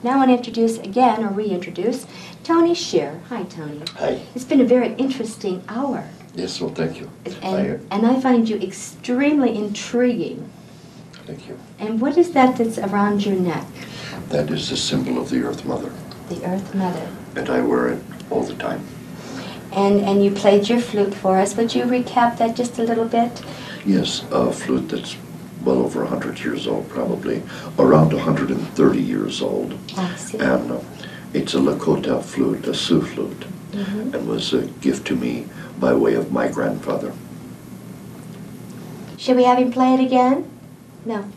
Now I want to introduce again, or reintroduce, Tony Shearer. Hi, Tony. Hi. It's been a very interesting hour. Yes, well, thank you. And I find you extremely intriguing. Thank you. And what is that that's around your neck? That is the symbol of the Earth Mother. The Earth Mother. And I wear it all the time. And you played your flute for us. Would you recap that just a little bit? Yes, a flute that's well over 100 years old, probably around 130 years old. I see. And it's a Lakota flute, a Sioux flute, and was a gift to me by way of my grandfather. Should we have him play it again? No.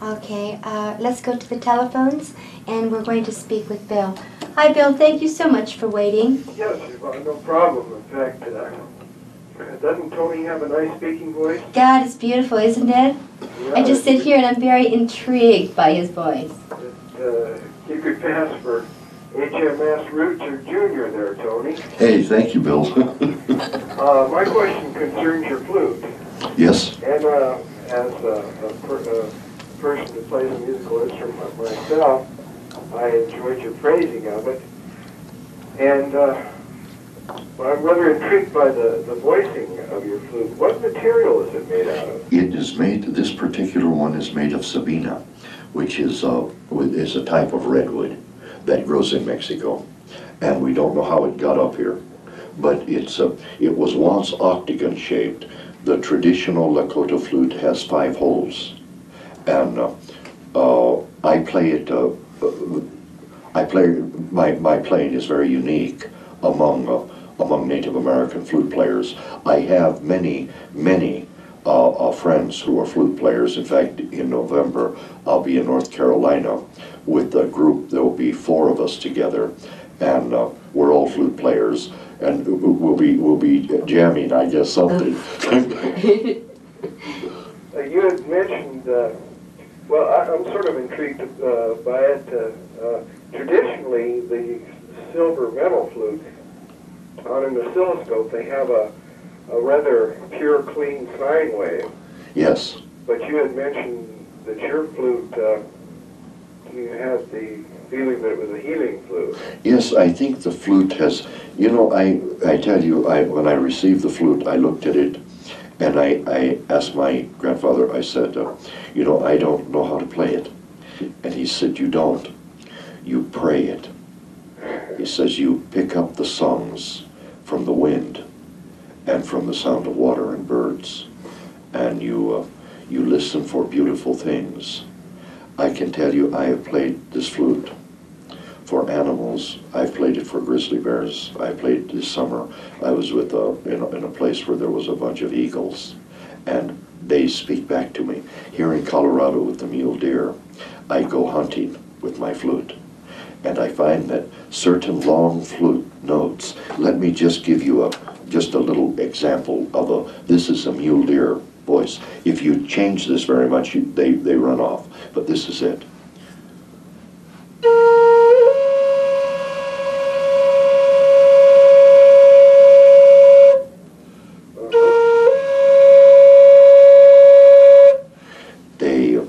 Okay, let's go to the telephones, and we're going to speak with Bill. Hi, Bill. Thank you so much for waiting. Yes, no problem. In fact, doesn't Tony have a nice speaking voice? God, it's beautiful, isn't it? Yeah, I just sit here and I'm very intrigued by his voice. You could pass for HMS Roots or Junior there, Tony. Hey, thank you, Bill. My question concerns your flute. Yes. And as a person who plays a musical instrument myself, I enjoyed your phrasing of it. And I'm rather intrigued by the voicing of your flute. What material is it made out of? It is made, this particular one is made of sabina, which is a type of redwood that grows in Mexico. And we don't know how it got up here. But it was once octagon shaped. The traditional Lakota flute has 5 holes. And I play it, my playing is very unique among Native American flute players. I have many friends who are flute players. In fact, in November, I'll be in North Carolina with a group. There will be 4 of us together, and we're all flute players, and we'll be jamming, I guess, something. You had mentioned, well, I'm sort of intrigued by it. Traditionally, the silver metal flute, on an oscilloscope, they have a rather pure, clean sine wave. Yes. But you had mentioned that your flute, you had the feeling that it was a healing flute. Yes, I think the flute has, you know, I tell you, when I received the flute, I looked at it, and I asked my grandfather, I said, you know, I don't know how to play it. And he said, you don't. You pray it. He says, you pick up the songs from the wind and from the sound of water and birds, and you listen for beautiful things. I can tell you, I have played this flute for animals. I've played it for grizzly bears. I played this summer. I was with in a place where there was a bunch of eagles, and they speak back to me. Here in Colorado with the mule deer, I go hunting with my flute, and I find that certain long flute notes. Let me just give you just a little example of this is a mule deer voice. If you change this very much, they run off. But this is it.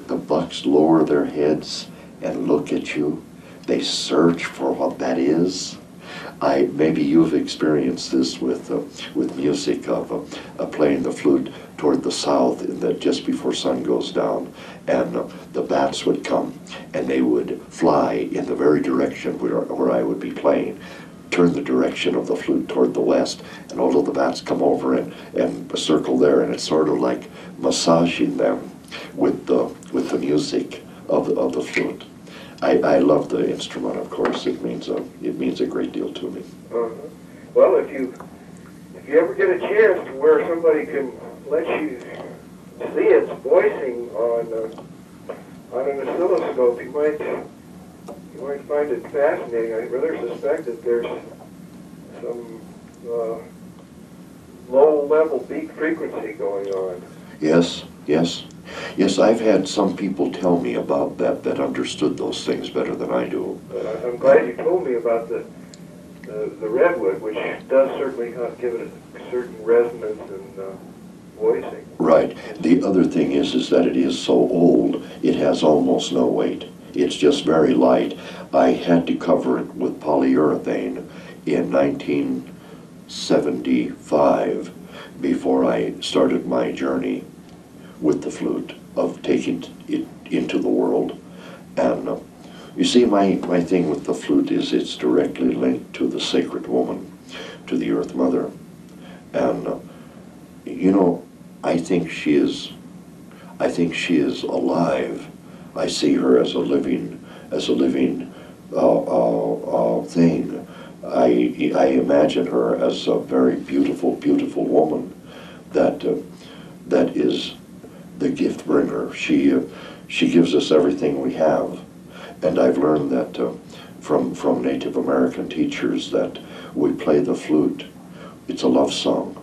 The bucks lower their heads and look at you. They search for what that is. Maybe you've experienced this with music of playing the flute toward the south, just before sun goes down, and the bats would come and they would fly in the very direction where I would be playing. Turn the direction of the flute toward the west, and all of the bats come over and circle there, and it's sort of like massaging them with the music of the flute. I love the instrument, of course. It means a great deal to me. Well, if you ever get a chance to where somebody can let you see its voicing on an oscilloscope, you might find it fascinating. I rather suspect that there's some low-level beat frequency going on. Yes, yes. Yes, I've had some people tell me about that understood those things better than I do. I'm glad you told me about the redwood, which does certainly give it a certain resonance and voicing. Right. The other thing is that it is so old, it has almost no weight. It's just very light. I had to cover it with polyurethane in 1975 before I started my journey with the flute of taking it into the world. And you see, my thing with the flute is it's directly linked to the sacred woman, to the Earth Mother. And you know, I think she is alive. I see her as a living thing. I imagine her as a very beautiful, beautiful woman that is the gift bringer. She gives us everything we have, and I've learned that from Native American teachers that we play the flute. It's a love song.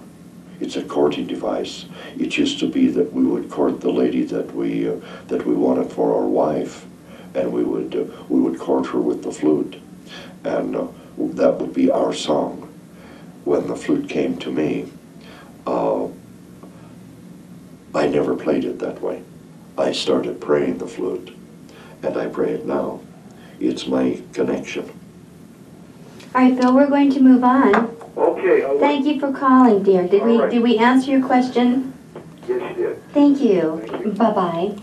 It's a courting device. It used to be that we would court the lady that we wanted for our wife, and we would court her with the flute, and that would be our song. When the flute came to me, I never played it that way. I started praying the flute, and I pray it now. It's my connection. All right, Bill, we're going to move on. Okay. Thank you for calling, dear. All right. Did we answer your question? Yes, you did. Thank you. Thank you. Bye-bye.